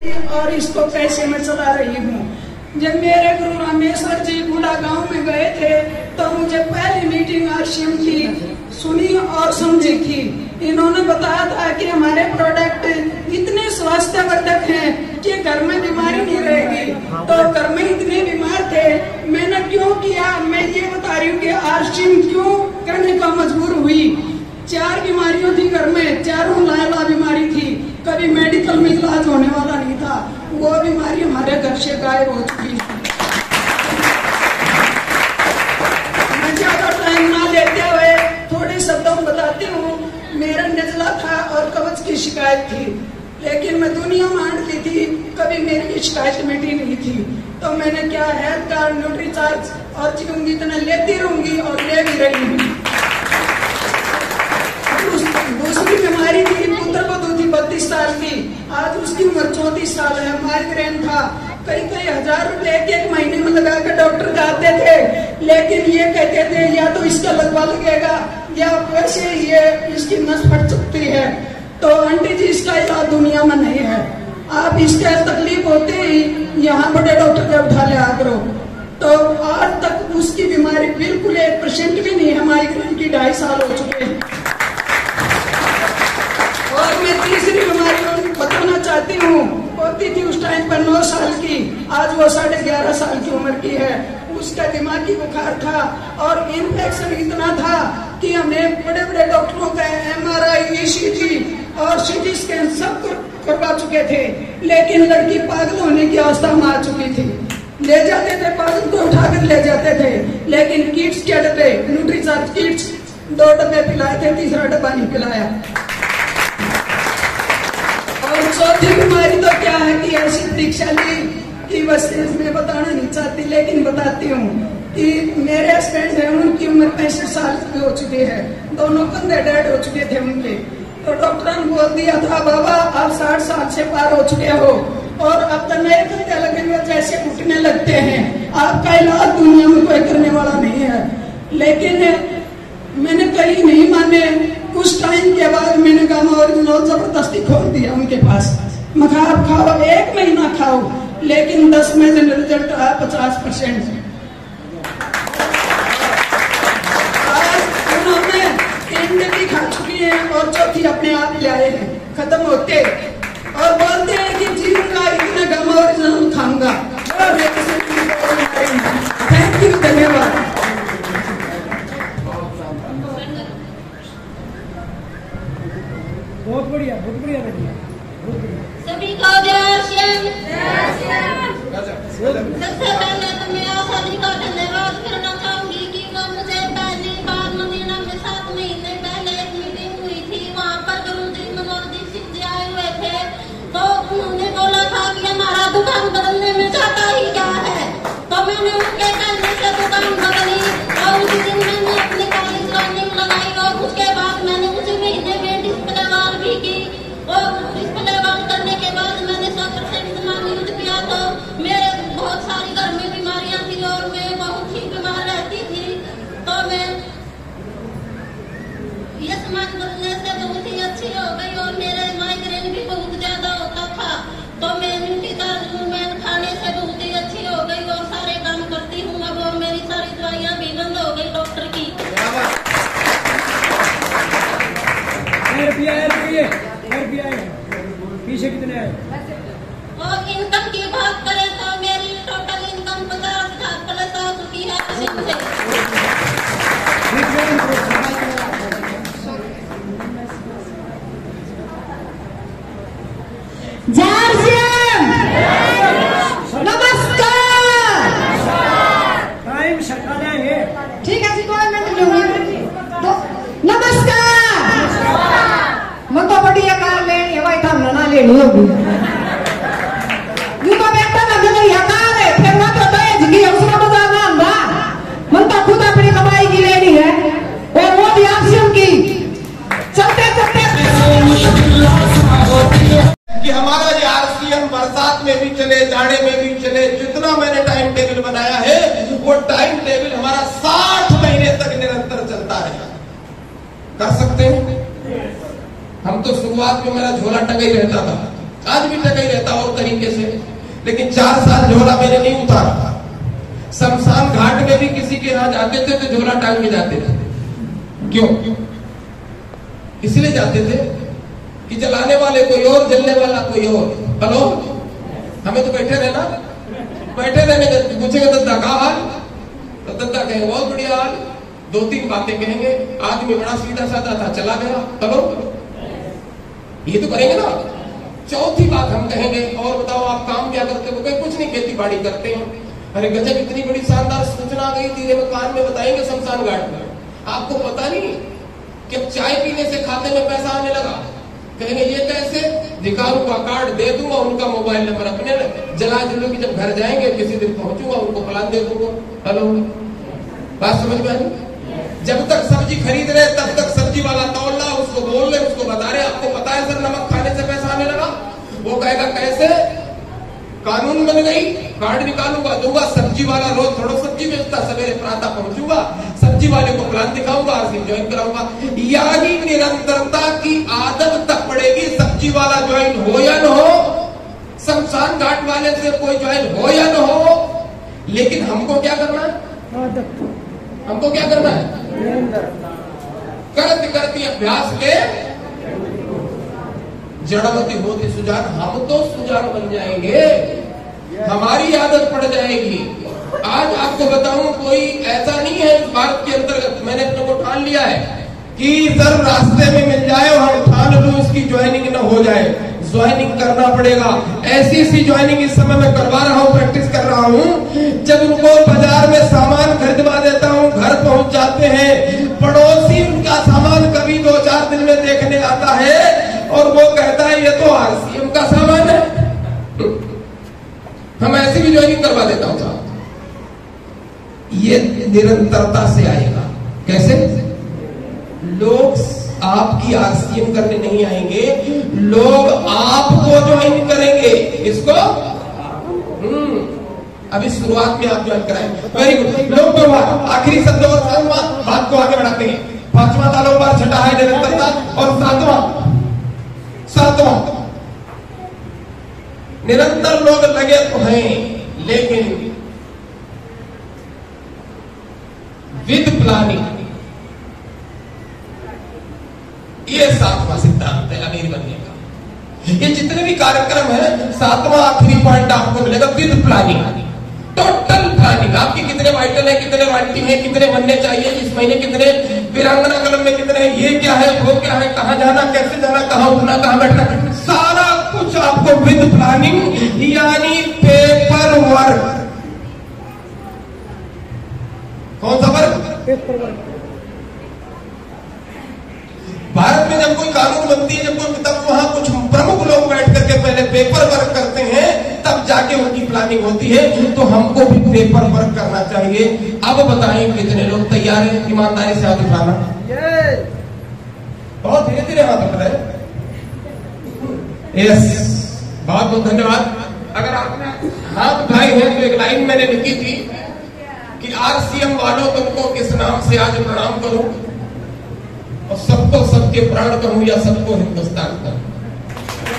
और इसको कैसे मैं चला रही हूँ। जब मेरे गुरु रामेश्वर जी बूढ़ा गांव में गए थे तो मुझे पहली मीटिंग आरसीएम की सुनी और समझी थी। इन्होंने बताया था कि हमारे प्रोडक्ट इतने स्वास्थ्यवर्धक हैं कि घर में बीमारी नहीं रहेगी। तो घर में इतने बीमार थे, मैंने क्यों किया, मैं ये बता रही हूँ कि आरसीएम क्यों करने का मजबूर हुई। 4 बीमारियों थी घर में, चारों लाइला बीमारी थी, कभी मेडिकल में इलाज होने वाला नहीं था। वो बीमारी हमारे घर से गायब हो चुकी है। मैं ज्यादा टाइम ना लेते हुए थोड़े शब्दों में बताती हूँ। मेरा नजला था और कब्ज की शिकायत थी, लेकिन मैं दुनिया मांगती थी, कभी मेरी शिकायत मिटी नहीं थी। तो मैंने क्या हेल्थ कार्ड, न्यूट्रीचार्ज और चिकन इतना लेती रहूंगी और ले भी रही हूँ। दूसरी बीमारी थी, पुत्र बधू थी 32 साल की, आज उसकी उम्र 34 साल है। माइग्रेन था, कई हजार रुपए एक महीने में लगा कर डॉक्टर जाते थे, लेकिन ये कहते थे या तो इसका लगवा लगेगा या वैसे ये इसकी नस फट सकती है। तो आंटी जी इसका इलाज दुनिया में नहीं है, आप इसका तकलीफ होते ही यहाँ बड़े डॉक्टर के उठा लिया करो। तो आज तक उसकी बीमारी बिल्कुल 1% भी नहीं है। माइग्रेन की 2.5 साल हो चुके हैं। और मैं तीसरी बीमारी बताना चाहती हूँ, होती थी उस टाइम पर 9 साल की, आज वो 11.5 साल की उम्र की है। उसका दिमागी बुखार था और इन्फेक्शन इतना था कि हमें बड़े बड़े डॉक्टरों का MRI, ECG और CT स्कैन सब करवा चुके थे, लेकिन लड़की पागल होने की अवस्था में आ चुकी थी। ले जाते थे, पागल को उठाकर ले जाते थे, लेकिन किट्स क्या डब्बे, न्यूट्रीचार्ज किट्स 2 डब्बे पिलाए थे, तीसरा डब्बा नहीं पिलाया। और चौथी बीमारी तो क्या है कि ऐसी दीक्षा ली कि बस मैं बताना नहीं चाहती, लेकिन बताती हूँ कि मेरे हस्बैंड है, उनकी उम्र 65 साल की हो चुकी है, दोनों कंधे डेड हो चुके थे उनके। तो डॉक्टर ने बोल दिया था, बाबा आप 60 साल से पार हो चुके हो और अब तो नए कंधे लगे हुए जैसे उठने लगते हैं, आपका इलाज दुनिया में कोई करने वाला नहीं है। लेकिन मैंने कहीं नहीं माने। कुछ टाइम के बाद मैंने कहा और जबरदस्ती खोल दिया उनके पास। मखाब खाओ, 1 महीना खाओ, लेकिन 10 में दिन रिजल्ट आया 50%। आज उन्होंने 3 डिग्री खा चुकी है और चौथी अपने आप ले आए हैं खत्म होते, और बोलते हैं कि जीऊंगा इतना गम और जन्म खाऊंगा। थैंक यू, धन्यवाद। बहुत बढ़िया, बहुत बढ़िया लगी। सभी को जय श्याम। सबसे पहले तो मैं आशा जी का धन्यवाद करना चाहूंगी कि वो मुझे पहली बार मदीना में 7 महीने पहले एक मीटिंग हुई थी, वहाँ पर गुरुजी मनोज दीक्षित जी आए हुए थे। तो उन्होंने बोला था कि हमारा दुकान बदलने में जाता ही क्या है। तो मैंने उनके कहने से दुकान बदली और उसी दिन मैंने अपनी कॉलेज रनिंग लगाई और उसके बाद मैंने उसी महीने में डिस्प्ले वाल भी की। और डिस्प्ले वाल करने के बाद मैंने 100% सामान यूज किया। तो मेरे बहुत सारी घर में बीमारियां थी और मैं बहुत ही बीमार रहती थी। तो मैं ये सामान बदलने से बहुत ही अच्छी हो गई और मेरे माइग्रेन भी बहुत ज्यादा होता था। तो मैं न्यूट्रीचार्ज वूमेन खाने से बहुत ही अच्छी हो गई और सारे काम करती हूँ अब, और मेरी सारी दवाइयाँ भी बंद हो गई डॉक्टर की। पीछे कितने आए? और इनकम की बात करें तो मेरी टोटल इनकम 50,000 प्लस आ चुकी है। नमस्कार। टाइम सटा देंगे, ठीक है जी, कोई मिनट लूंगी। तो नमस्कार। मैं तो बड़ी अकाल लेनी है भाई, था ना लेनी होगी। यू तो बेटा ना जगह अकाल है, फिर ना तो दहेज की उसका मजा ना आंदा। मन तो खुद अपनी कमाई की लेनी है और वो भी आरसीएम की। चलते चलते कि हमारा ये आरसीएम बरसात में भी चले, जाड़े में भी चले, जितना मैंने टाइम टेबल बनाया है वो टाइम टेबल हमारा 60 महीने तक निरंतर चलता है। कर सकते हैं हम तो। शुरुआत में मेरा झोला टका ही रहता था, आज भी टका ही रहता और कहीं लेकिन 4 साल झोला मैंने नहीं उतारा। शमशान घाट में भी किसी के यहाँ जाते थे तो झोला टांग के जाते थे। क्यों? इसलिए जाते थे कि जलाने वाले कोई और, जलने वाला कोई और। हेलो, हमें तो बैठे रहना, बैठे रहने का। पूछेंगे दद्दा का हाल, तो दद्दा कहेंगे बहुत बढ़िया हाल। 2-3 बातें कहेंगे, आदमी बड़ा सीधा साधा था, चला गया। हेलो, ये तो करेंगे ना। चौथी बात हम कहेंगे, और बताओ आप काम क्या करते हो? कोई कुछ नहीं, खेती बाड़ी करते हैं। अरे गजब, इतनी बड़ी शानदार सूचना आ गई धीरे में कान में बताएंगे शमशान घाट में। आपको पता नहीं कि चाय पीने से खाते में पैसा आने लगा। कहेंगे ये कैसे? दिखा, उनका कार्ड दे दूंगा, उनका मोबाइल नंबर अपने जला जलो की जब घर जाएंगे किसी दिन पहुंचूंगा, उनको प्लान दे दूंगा। हेलो, बात समझ में आई? जब तक सब्जी खरीद रहे तब तक सब्जी वाला तौल रहा, उसको बोल रहे, उसको बता रहे आपको पता है सर नमक खाने से पैसा आने लगा। वो कहेगा कैसे? कानून बन गई, कार्ड निकालूंगा, दूंगा। सब्जी वाला रोज थोड़ा सब्जी बेचता, सवेरे प्रातः पहुंचूंगा, सब्जी वाले को प्लान दिखाऊंगा, आरसी ज्वाइन कराऊंगा। यानी निरंतरता की आदत तक पड़ेगी। सब्जी वाला ज्वाइन हो या न हो, शमशान घाट वाले से कोई ज्वाइन हो या न हो, लेकिन हमको क्या करना है? हमको क्या करना है? करती करती अभ्यास के जड़वती होती सुजान। हम तो सुजान बन जाएंगे, हमारी आदत पड़ जाएगी। आज आपको बताऊं, कोई ऐसा नहीं है इस बात के अंतर्गत, मैंने अपने को ठान लिया है कि सर रास्ते में मिल जाए और हम ठान लूं इसकी ज्वाइनिंग न हो जाए। ज्वाइनिंग करना पड़ेगा। ऐसी ज्वाइनिंग इस समय मैं करवा रहा हूं, प्रैक्टिस कर रहा हूं। जब उनको बाजार में सामान खरीदवा देता हूं, घर पहुंच जाते हैं, पड़ोसी उनका सामान कभी 2-4 दिन में देखने आता है और वो कहता है ये तो आरसीएम का सामान है। हम ऐसी भी ज्वाइनिंग करवा देता हूं साहब। ये निरंतरता से आएगा। कैसे? लोग आपकी आरसीएम करने नहीं आएंगे, लोग आपको ज्वाइन करेंगे। इसको अभी शुरुआत में आप ज्वाइन कराएंगे। Very good. लोग तो आखिरी शब्द और बात को आगे बढ़ाते हैं। 5वां तालोबार छठा है निरंतरता, और 7वां निरंतर लोग लगे तो हैं, लेकिन विद प्लानिंग, ये 7वां सिद्धांत है अमीर बनने का। ये जितने भी कार्यक्रम है, 7वां आखिरी पॉइंट आपको मिलेगा, विद प्लानिंग, टोटल प्लानिंग। आपकी कितने वाइटल है, कितने वाइटिंग है, कितने बनने चाहिए इस महीने, कितने वीरांगना कलम में कितने, ये क्या है, वो क्या है, कहाँ जाना, कैसे जाना, कहाँ उठना, कहाँ बैठना, सारा कुछ आपको विद प्लानिंग, यानी पेपर वर्क। कौन सा वर्क? Paper work. भारत में जब कोई कानून बनती है, जब कोई, तब वहां कुछ प्रमुख लोग बैठ करके पहले पेपर वर्क करते हैं, तब जाके उनकी प्लानिंग होती है। तो हमको भी पेपर वर्क करना चाहिए। अब बताएं कितने लोग तैयार हैं ईमानदारी से हाथ उठाना? बहुत धीरे धीरे हाथ उठ रहे। यस, बहुत बहुत धन्यवाद। अगर आपने हाथ उठाए हैं तो एक लाइन मैंने लिखी थी कि आरसीएम वालों तुमको किस नाम से आज प्रणाम करूं, और सबको सबके प्राण कहूं या सबको हिंदुस्तान कहूं?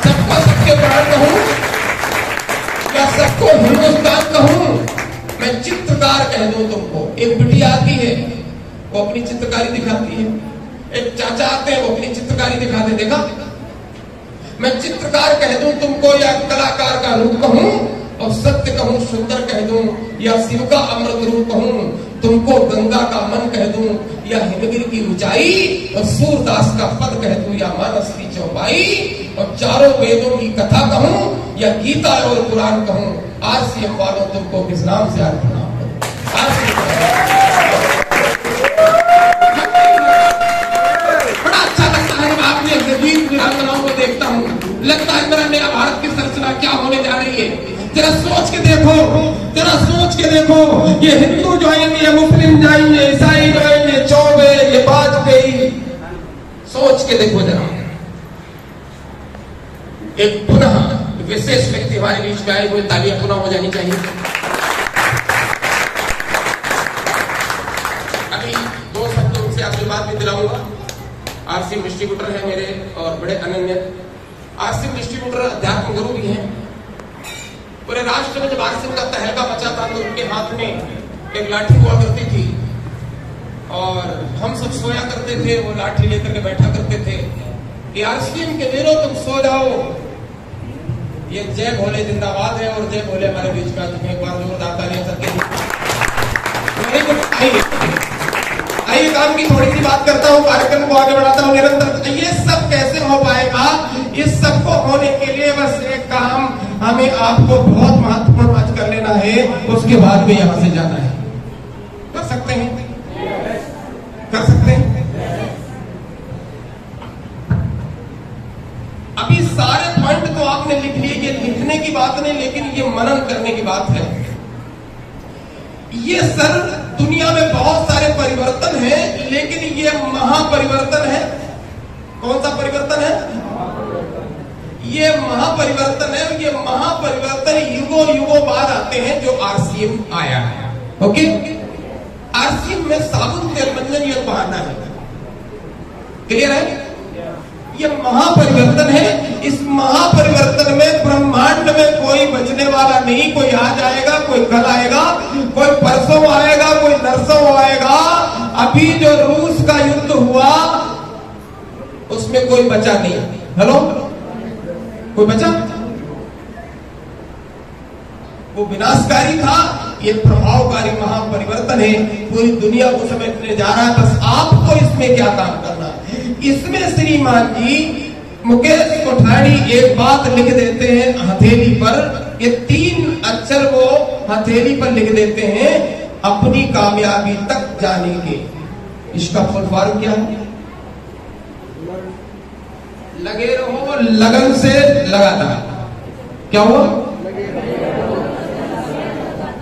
सबको सबके प्राण कहूं या सबको हिंदुस्तान कहूं? मैं चित्रकार कह दूं तुमको। एक बिटिया आती है, वो अपनी चित्रकारी दिखाती है। एक चाचा आते हैं, वो अपनी चित्रकारी दिखाते। देखा, मैं चित्रकार कह दूं तुमको या कलाकार का रूप कहूं, और सत्य कहूं, सुंदर कह दूं, या शिव का अमृत रूप कहूं, तुमको गंगा का मन कह दूं, या हिमगिरी की ऊंचाई, और सूरदास का पद कह दूं, या मानस की चौपाई, और चारों वेदों की कथा कहूं, या गीता और कुरान कहूं? आरसीएम वालों तुमको किस नाम से आज प्रणाम करूं? बड़ा अच्छा लगता है जब आपने वीर वीरांगनाओं को देखता हूं, लगता है मेरा नया भारत की संरचना क्या होने जा रही है। जरा सोच के देखो, जरा सोच के देखो, ये हिंदू जाएंगे, मुस्लिम जाएंगे, ईसाई जाएंगे, चौबे, ये वाजपेयी, सोच के देखो जरा। एक पुनः विशेष व्यक्ति हमारे बीच में आए हुए, तालियां पुनः हो जानी चाहिए। अभी 2 शब्द उनसे आशीर्वाद भी दिलाऊंगा। आरसीएम डिस्ट्रीब्यूटर है मेरे और बड़े अनन्य। आरसीएम डिस्ट्रीब्यूटर अध्यात्म गुरु भी हैं, पूरे राष्ट्र महाराष्ट्र में जब आरसीएम का तहलका मचा था तो उनके हाथ में एक लाठी हुआ करती थी और हम सब सोया करते थे, वो लाठी लेकर के बैठा करते थे कि आरसीएम के वीरों तुम सो जाओ, ये जय भोले जिंदाबाद है और जय भोले हमारे बीच में। तुम्हें एक बार जोरदार तालियां सबके आइए काम की थोड़ी सी बात करता हूँ, कार्यक्रम को आगे बढ़ाता हूँ निरंतर। ये सब कैसे हो पाएगा? इस सब को होने के लिए बस एक काम हमें आपको बहुत महत्वपूर्ण आज कर लेना है, उसके बाद में यहां से जाना है। कर सकते हैं? कर सकते हैं? अभी सारे पॉइंट तो आपने लिख लिए, ये लिखने की बात नहीं, लेकिन ये मनन करने की बात है। ये सर दुनिया में बहुत सारे परिवर्तन हैं, लेकिन ये महापरिवर्तन है। कौन सा परिवर्तन है? ये महापरिवर्तन है। ये महापरिवर्तन युगों युगों बाद आते हैं जो आरसीएम आया है। ओके, आरसीएम में साबुन तेल मंजन ये बहाना है। क्लियर है? ये महापरिवर्तन है। इस महापरिवर्तन में ब्रह्मांड में कोई बचने वाला नहीं। कोई आज आएगा, कोई कल आएगा, कोई परसों आएगा, कोई नरसों आएगा। अभी जो रूस का युद्ध हुआ उसमें कोई बचा नहीं। हेलो, कोई बचा? वो विनाशकारी था, ये प्रभावकारी महापरिवर्तन है। पूरी दुनिया को समेटने जा रहा है। बस आपको इसमें क्या काम करना है? इसमें श्रीमान जी मुकेश कोठारी एक बात लिख देते हैं हथेली पर, ये 3 अक्षर वो हथेली पर लिख देते हैं, अपनी कामयाबी तक जाने के। इसका फुल फॉर्म क्या है? लगे रहो लगन से लगातार। क्या हुआ?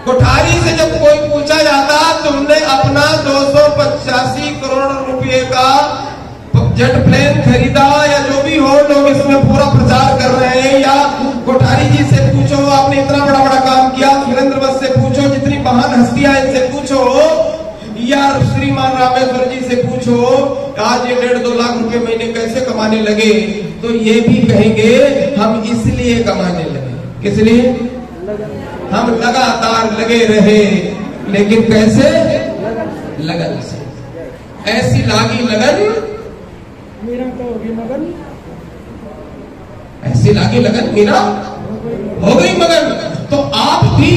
कोठारी से जब कोई पूछा जाता तुमने अपना 285 करोड़ रुपए का जेट प्लेन खरीदा या जो भी हो, लोग इसमें पूरा प्रचार कर रहे हैं, या कोठारी जी से पूछो आपने इतना बड़ा बड़ा काम किया, सुरेंद्र बस से पूछो, जितनी महान हस्तियां इनसे पूछो, या श्रीमान रामेश्वर जी से पूछो आज ये 1.5-2 लाख रुपए महीने कैसे कमाने लगे, तो ये भी कहेंगे हम इसलिए कमाने लगे। किस लिए? हम लगातार लगे रहे। लेकिन कैसे? लगन से। ऐसी लागी लगन मेरा तो होगी मगन, ऐसी लागी लगन मेरा हो गई मगन। तो आप भी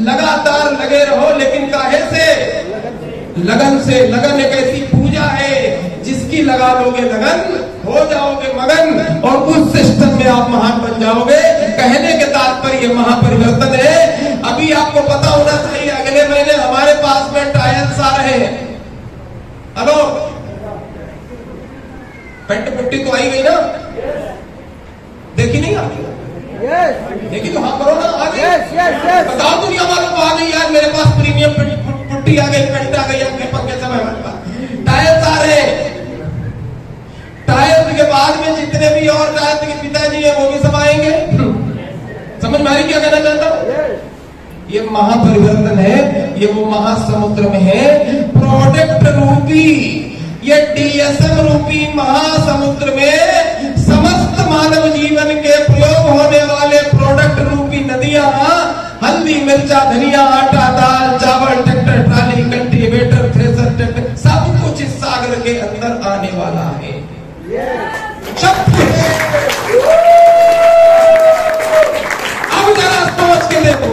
लगातार लगे रहो, लेकिन काहे से? लगन से। लगन एक ऐसी पूजा है जिसकी लगा लोगे लगन, हो जाओगे मगन और उस सिस्टम में आप महान बन जाओगे। कहने के तात्पर्य महापरिवर्तन है। अभी आपको पता होना चाहिए अगले महीने हमारे पास में टायल्स आ रहे हैं। हेलो, पेंट पुट्टी तो आई गई ना? देखी नहीं आपकी? देखी तो हाँ करो ना, आ गई। बताओ दुनिया वालों को आ गई यार, मेरे पास प्रीमियम पुट्टी आ गई, पेंट आ गई, अपने पंखे समय हमारे पास टायल्स आ रहे हैं। टायल्स के बाद में जितने भी और टायल्स के पिताजी है वो भी सब आएंगे। समझ में आ रही क्या कहना चाहता हूं? ये महापरिवर्तन है। ये वो महासमुद्र में है, प्रोडक्ट रूपी, ये डीएसएम रूपी महासमुद्र में समस्त मानव जीवन के प्रयोग होने वाले प्रोडक्ट रूपी नदियां, हल्दी, मिर्चा, धनिया, आटा, दाल, चावल, tractor, trolley, cultivator, thresher, tractor, सब कुछ इस सागर के अंदर आने वाला है। सब कुछ। अब जरा सोच के देखो,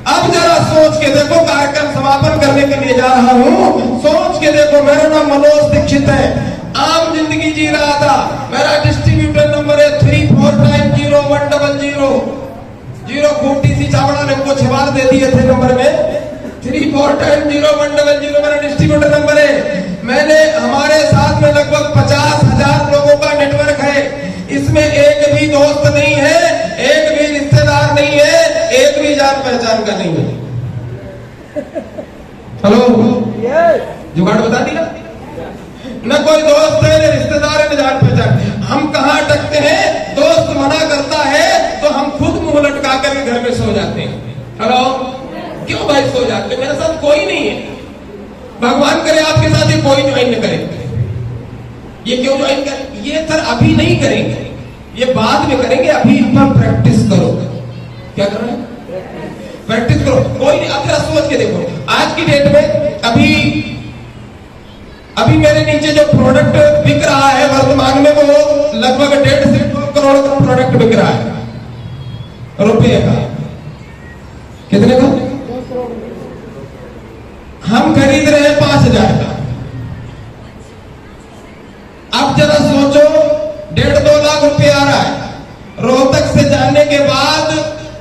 अब जरा सोच के देखो, कार्यक्रम समापन करने के लिए जा रहा हूं। सोच के देखो, मेरा नाम मनोज दीक्षित है, आम जिंदगी जी रहा था। मेरा डिस्ट्रीब्यूटर नंबर है 34901000। 0 खूटी सी चावड़ा ने हमको छवाल दे दिए थे नंबर में। 34901000 मेरा डिस्ट्रीब्यूटर नंबर है। मैंने हमारे साथ में लगभग 50,000 लोगों का नेटवर्क है। इसमें एक भी दोस्त नहीं है, एक भी रिश्तेदार नहीं है, एक भी जान पहचान का नहीं है। हेलो, जुगाड़ बता दिया? न कोई दोस्त है, न रिश्तेदार है, न जान पहचान। हम कहाँ अटकते हैं? दोस्त मना करता है तो हम खुद मुंह लटका कर घर में सो जाते हैं। हेलो, क्यों भाई सो जाते? मेरे साथ कोई नहीं है। भगवान करे आपके साथ ये कोई ज्वाइन न करे। ये क्यों ज्वाइन करें? ये सर अभी नहीं करेंगे, ये बाद में करेंगे। अभी इन पर प्रैक्टिस करो। क्या कर रहे हैं? प्रैक्टिस करो। कोई नहीं, अब जरा सोच के देखो आज की डेट में अभी मेरे नीचे जो प्रोडक्ट बिक रहा है वर्तमान में, वो लगभग 1.5 से 2 करोड़ का प्रोडक्ट बिक रहा है रुपये का। कितने का? हम खरीद रहे हैं 5,000 का। अब जरा सोचो 1.5-2 लाख रुपए आ रहा है। रोहतक से जाने के बाद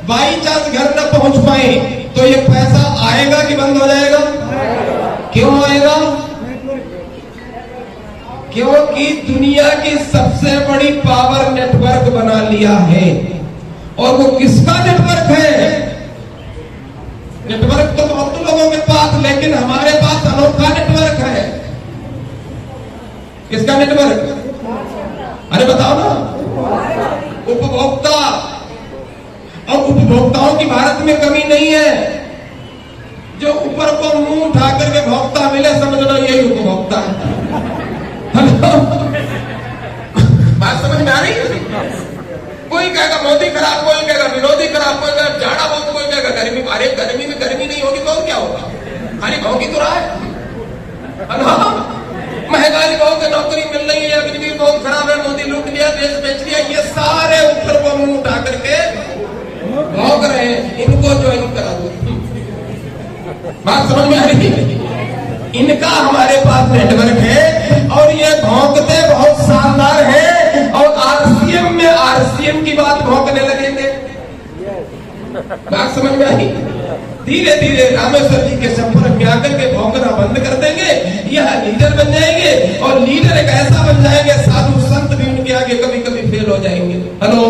बाई चांस घर न पहुंच पाए तो ये पैसा आएगा कि बंद हो जाएगा? क्यों आएगा? क्योंकि दुनिया की सबसे बड़ी पावर नेटवर्क बना लिया है। और वो किसका नेटवर्क है? नेटवर्क तो बहुत लोगों के पास, लेकिन हमारे पास अनोखा नेटवर्क है। किसका नेटवर्क? अरे बताओ ना। उपभोक्ता। और उपभोक्ताओं की भारत में कमी नहीं है। जो ऊपर को मुंह उठा करके भोक्ता मिले, समझ लो यही उपभोक्ता है। बात समझ में आ रही है? कोई कहेगा मोदी खराब, कोई कहेगा विरोधी खराब, कोई कहेगा जाड़ा बहुत, कोई कहेगा गर्मी। अरे गर्मी में गर्मी नहीं होगी तो क्या होगा? खाली भौंकी तो रहा है। महंगाई बहुत है, नौकरी मिल रही है, बिजली बहुत खराब है, मोदी लूट लिया, देश बेच लिया, ये सारे ऊपर को मुंह उठा करके भौंक रहे हैं। इनको ज्वाइन करा दो। बात समझ में आ रही है? इनका हमारे पास नेटवर्क है और ये भौंकते बहुत शानदार है। और आरसीएम में आरसीएम की बात भौंकने लगेंगे। बात समझ में आई? धीरे धीरे रामेश्वर जी के संपर्क में आकर के भौंकना बंद कर देंगे। यह लीडर बन जाएंगे और लीडर एक ऐसा बन जाएंगे, साधु संत भी उनके आगे कभी कभी फेल हो जाएंगे। हेलो,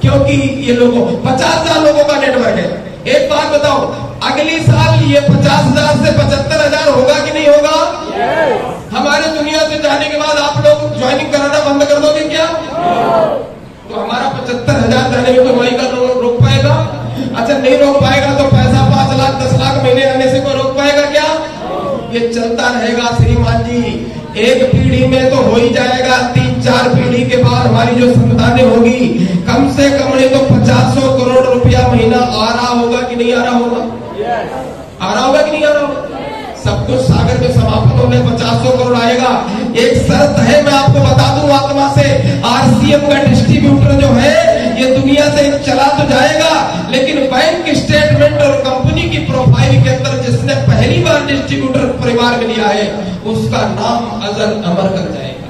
क्योंकि ये लोगों 50,000 लोगों का नेटवर्क है। एक बात बताओ, अगली साल ये 50,000 से 75,000 होगा कि नहीं होगा? हमारे दुनिया से जाने के बाद आप लोग ज्वाइनिंग कराना बंद कर दोगे क्या? तो हमारा 75,000 जाने में कोई का रोक पाएगा? अच्छा, नहीं रोक पाएगा तो पैसा 5 लाख 10 लाख महीने आने से कोई रोक पाएगा क्या? ये चलता रहेगा श्रीमान जी। एक पीढ़ी में तो हो ही जाएगा, 3-4 पीढ़ी के बाद हमारी जो संतानें होगी, कम से कम नहीं तो 50 करोड़ रुपया महीना आ रहा होगा कि नहीं आ रहा होगा? आ रहा होगा कि नहीं आ रहा होगा? सब कुछ सागर में समापन होने 50 करोड़ आएगा। एक शर्त है, मैं आपको बता दूं आत्मा से, आरसीएम का डिस्ट्रीब्यूटर जो है ये दुनिया से चला तो जाएगा, लेकिन बैंक स्टेटमेंट और कंपनी की प्रोफाइल के अंदर जिसने पहली बार डिस्ट्रीब्यूटर परिवार में लिया है, उसका नाम अजर अमर कर जाएगा।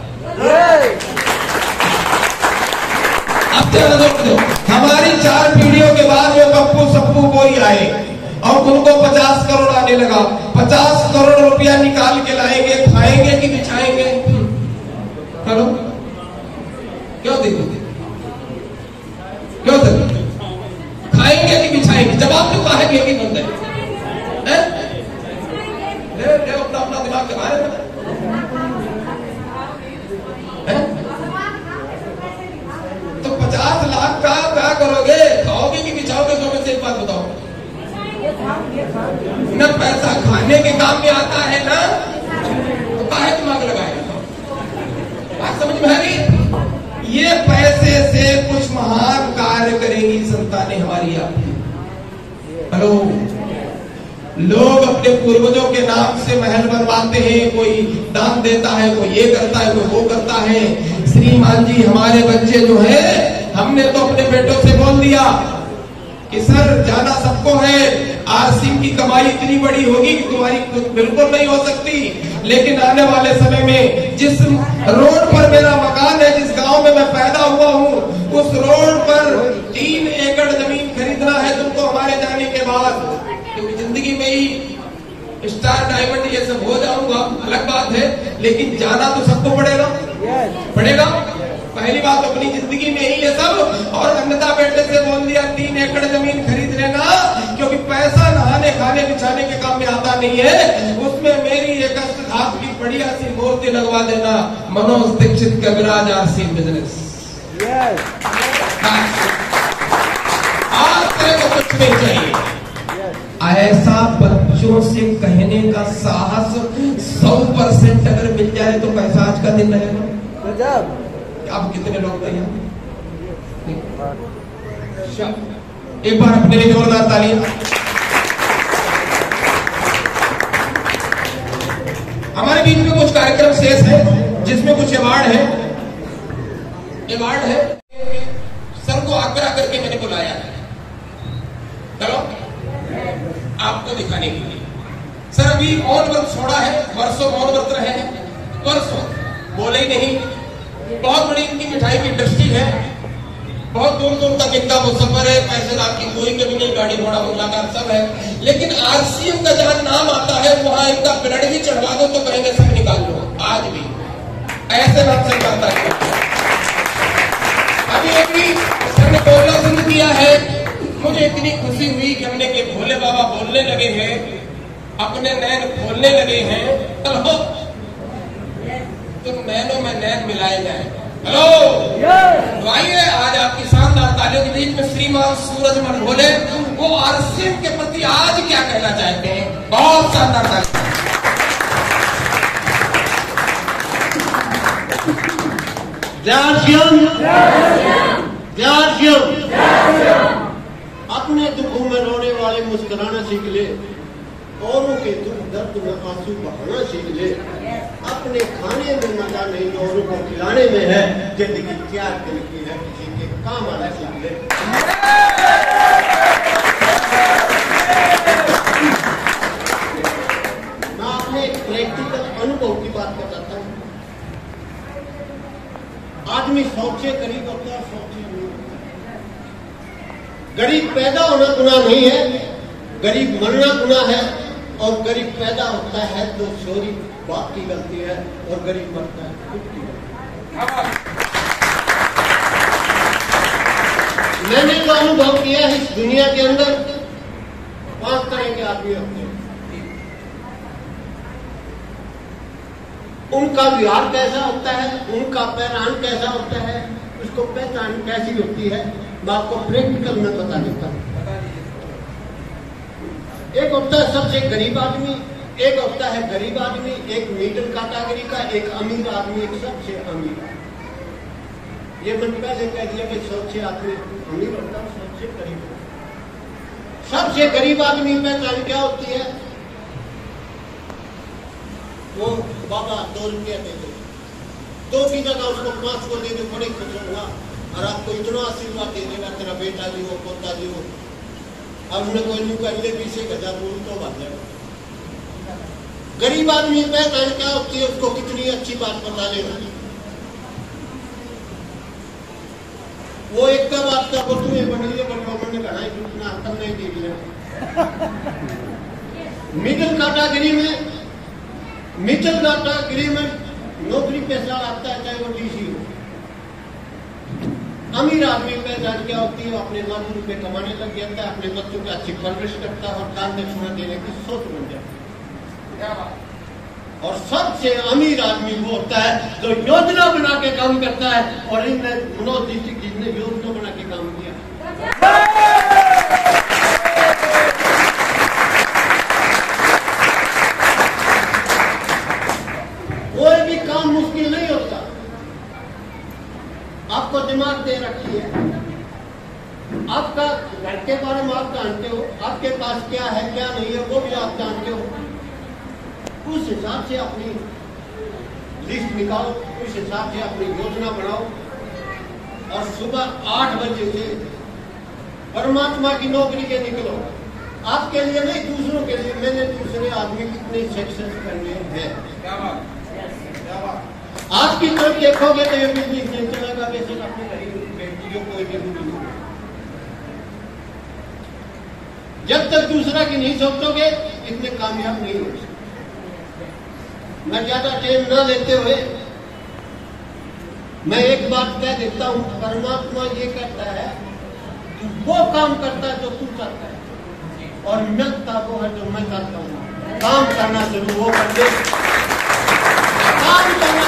अब देखो, हमारी 4 पीढ़ियों के बाद वो पप्पू सप्पू कोई आए और उनको 50 करोड़ आने लगा। 50 करोड़ रुपया निकाल के लाएंगे, खाएंगे कि बिछाएंगे? हेलो, क्यों देखो, क्यों देखो, खाएंगे कि बिछाएंगे? जवाब तो कहेंगे कि बंद है। अपना दिमाग के बारे में तो 50 लाख का क्या करोगे? खाओगे कि बिछाओगे? दो में से एक बात बताओ ना। पैसा खाने के काम में आता है ना, तो काहे दिमाग लगाएगा? बात समझ में आ रही? ये पैसे से कुछ महान कार्य करेंगी संतानें हमारी आपकी। हेलो, लोग अपने पूर्वजों के नाम से महल बनवाते हैं, कोई दान देता है, कोई ये करता है, कोई वो करता है। श्रीमान जी, हमारे बच्चे जो है, हमने तो अपने बेटों से बोल दिया कि सर जाना सबको है, आरसीएम की कमाई इतनी बड़ी होगी कि तुम्हारी बिल्कुल नहीं हो सकती, लेकिन आने वाले समय में जिस रोड पर मेरा मकान है, जिस गांव में मैं पैदा हुआ हूँ, उस रोड पर 3 एकड़ जमीन खरीदना है तुमको हमारे जाने के बाद। क्योंकि जिंदगी में ही स्टार डायमंड ये सब हो जाऊंगा अलग बात है, लेकिन जाना तो सबको पड़ेगा। पड़ेगा पहली बात अपनी जिंदगी में ही ये सब, और अन्यथा बेटे से बोल दिया 3 एकड़ जमीन खरीद लेना, क्योंकि पैसा नहाने खाने बिछाने के काम में आता नहीं है। उसमें मेरी एक अष्टधातु की बढ़िया सी मूर्ति लगवा देना, मनोज दीक्षित का विराज आरसीएम बिजनेस। आज तेरे को कुछ नहीं चाहिए। ऐसा बच्चों से कहने का साहस 100% अगर मिल जाए तो पैसा आज का दिन रहेगा। अब कितने लोग तैयार? एक बार अपने लिए जोरदार तालियां। हमारे बीच में कुछ कार्यक्रम शेष है जिसमें कुछ अवार्ड है। सर को आग्रह करके मैंने बुलाया है, चलो आपको दिखाने के लिए। सर अभी मौन व्रत छोड़ा है, वर्षों मौन व्रत रहे हैं, वर्षों बोले ही नहीं। बहुत बड़ी इनकी मिठाई की इंडस्ट्री है, बहुत दूर दूर तक इनका वो सफर है, पैसे लाख की कोई कमी नहीं, गाड़ी घोड़ा मुलाकात सब है। लेकिन आरसीएम का जहां नाम आता है वहां इनका ब्लड भी चढ़वा दो तो कहेंगे सब निकाल लो। आज भी ऐसे नाम से करता है। अभी सर ने बोलना शुरू किया है, मुझे इतनी खुशी हुई कि हमने के भोले बाबा बोलने लगे हैं, अपने नैन खोलने लगे हैं। चलो तुम नैनों में नैन मिलाए जाए। हेलो तो आइए आज आपकी शानदार तालियों के बीच में श्रीमान सूरजमल भोले वो आरसीएम के प्रति आज क्या कहना चाहते हैं। बहुत शानदार तालियां। अपने दुखों में रोने वाले मुस्कुराना सीख ले, औरों के दुख दर्द में आंसू बहाना सीख ले। अपने खाने में मजा नहीं औरों को खिलाने में है, जिंदगी क्या दिल की है किसी के काम आना सीख ले। मैं अपने प्रैक्टिकल अनुभव की बात बताता हूँ। आदमी 100 से करीब होता है, 100 से नहीं होता। गरीब पैदा होना गुनाह नहीं है, गरीब मरना गुनाह है। और गरीब पैदा होता है तो चोरी बाप की गलती है, और गरीब मरता है खुद की गलती। मैंने जो अनुभव किया है इस दुनिया के अंदर, 5 तरह के आदमी होते हैं। उनका व्यवहार कैसा होता है, उनका पहचान कैसा होता है, उसको पहचान कैसी होती है, मैं आपको प्रैक्टिकल में बता देता हूँ। एक होता है सबसे गरीब आदमी, एक होता है गरीब आदमी, एक मिडिल कैटेगरी का, एक अमीर आदमी, एक सबसे अमीर आदमी। ये मैंने पहले कह दिया कि सबसे आदमी अमीर होता है, सबसे गरीब होता है। सबसे गरीब आदमी पहचान क्या होती है? वो बाबा 2 रुपया दे दो, 2 की जगह उसको 5 को दे दो, बड़े खुश होगा और आपको इतना आशीर्वाद दे देगा, तेरा बेटा जी हो, पोता जी हो। अब उन्हें कोई नहीं कर ले, 20,000 बोल तो बात है। गरीब आदमी पहचान क्या होती है? उसको कितनी अच्छी बात बता लेना। वो एक का बात का वो तुम्हें बनी है, मैंने कहा इतना हतम नहीं दे दिया। मिडिल कैटेगरी में नौकरी पैसा आता है, चाहे वो डीसी हो। अमीर आदमी पहचान क्या होती है? अपने लाखों रुपए कमाने लग जाता है, अपने बच्चों की अच्छी परवरिश करता है और दान दक्षिणा देने की सोच बन जाती है। और सबसे अमीर आदमी वो होता है जो योजना बना के काम करता है, और इनने मनोज जी ने योजना बना के काम किया। कोई भी काम मुश्किल नहीं होता, आपको दिमाग दे रखी है, आपका घर के बारे में आप जानते हो, आपके पास क्या है क्या नहीं है वो भी आप जानते हो। उस हिसाब से अपनी लिस्ट निकालो, उस हिसाब से अपनी योजना बनाओ, और सुबह 8 बजे से परमात्मा की नौकरी के निकलो। आपके लिए नहीं, दूसरों के लिए। मैंने दूसरे आदमी कितने सक्सेस करने हैं। आज की तरफ देखोगे तो ये बिजनेस नहीं चलेगा, बेशक अपने गरीब व्यक्तियों को जरूरी नहीं। जब तक दूसरा की नहीं सोचोगे इतने कामयाब नहीं हो सकते। मैं ज्यादा टाइम ना लेते हुए मैं एक बात कह देता हूं, परमात्मा ये कहता है तू वो काम करता है जो तू चाहता है, और मिलता वो है जो मैं चाहता हूं। काम करना जरूर वो कर दे, काम करना